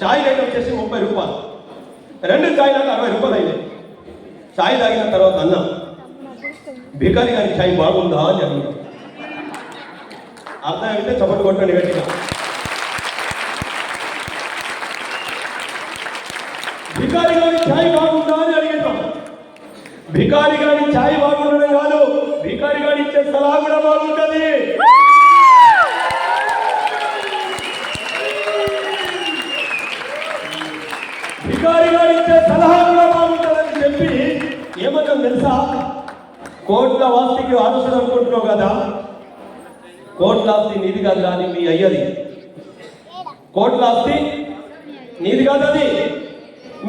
చాయ్ rate వచ్చేసి 30 రూపాయలు, 2 చాయ్లకు 60 రూపాయలు అయినాయి. చాయ్ తాగిన తర్వాత అన్న భికారి గారి చాయ్ బాగుందా అని అడిగాను. అర్థం అయితే చప్పట్లు కొట్టండి గట్టిగా. భికారి గారి చాయ్ బాగుందా అని అడిగాం. భికారి గారి చాయ్ బాగుండడం కాదు, భికారి గారి ఇచ్చే సలహా కూడా బాగుంటుంది. భికారి గారి ఇచ్చే సలహా కూడా బాగుంటుందని చెప్పి ఏమన్నా తెలుసా, కోట్ల వాస్తికి ఆలోచన అనుకుంటున్నావు కదా, కోట్ల ఆస్తి నీది కాదు కానీ మీ అయ్యది. కోట్ల ఆస్తి నీది కాదు, అది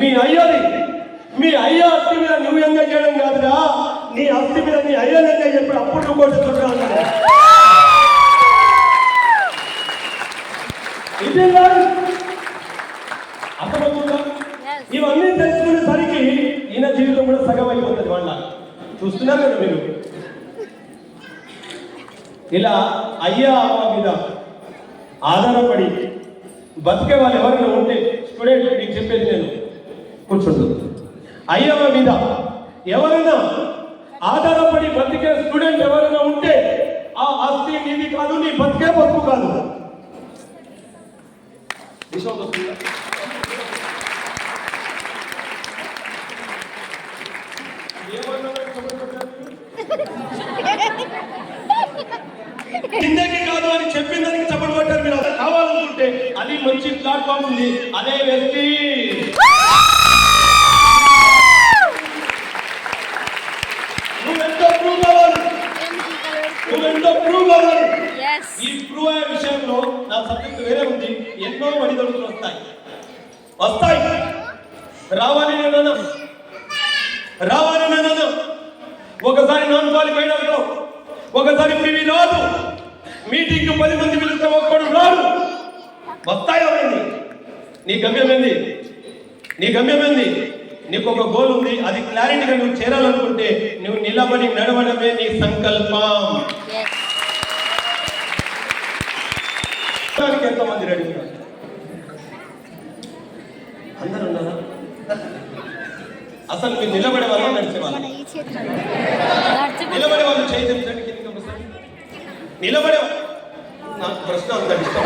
మీ అయ్యది. మీ అయ్య ఆస్తి మీద నువ్వు ఎంజాయ్ చేయడం కాదురా, నీ ఆస్తి మీద నీ అయ్యని ఎంజాయ్ చెప్పి అప్పుడు నువ్వు కొట్టుకుంటున్నావు. ఇది అర్థమవుతుందా? ఇవన్నీ తెలుసుకునేసరికి ఈయన జీవితం కూడా సగం అయిపోతుంది. వాళ్ళ చూస్తున్నారు కదా మీరు. ఇలా అయ్యా అమ్మ మీద ఆధారపడి బతికే వాళ్ళు ఎవరైనా ఉంటే, స్టూడెంట్ నీకు చెప్పేది నేను కూర్చుంటుంది, అయ్యమ్మ మీద ఎవరైనా ఆధారపడి బతికే స్టూడెంట్ ఎవరైనా ఉంటే ఆ ఆస్తి నీది కాదు, నీ బతికే బతుకు కాదు. కిందకి కాదు అని చెప్పిన దానికి చప్పట్లు కొట్టారు మీరు. అదే కావాలనుకుంటే అది మంచి ప్లాట్ఫామ్ ఉంది, అదే వ్యక్తి నువ్వెంతో ప్రూవ్ కావాలి, నువ్వెంతో ప్రూవ్ కావాలి. ఈ ప్రూవ్ అయ్యే విషయంలో నా సబ్జెక్ట్ వేరే ఉంది. ఎన్నో వడిదొడుకులు వస్తాయి, రావాలి నేను రావాలి నేను. ఒకసారి నాన్ క్వాలిఫైడ్ అవుతావు, ఒకసారి పివి రాదు, మీటింగ్ 10 మంది పిలిస్తే ఒక్కడు రాడు. వస్తాయి అవన్నీ. నీ గమ్యం ఏంది? నీ గమ్యం ఏంది? నీకు ఒక గోల్ ఉంది, అది క్లారిటీగా నువ్వు చేరాలనుకుంటే నువ్వు నిలబడి నడవడమే నీ సంకల్పం. ఎంతమంది రెడీ ఉన్నారు? అందరూ ఉన్నారా? అసలు మీరు నిలబడే వాళ్ళు నడిచేవాళ్ళు, నిలబడే వాళ్ళు చేయించండి. నిలబడే నాకు ప్రశ్న అంత ఇష్టం.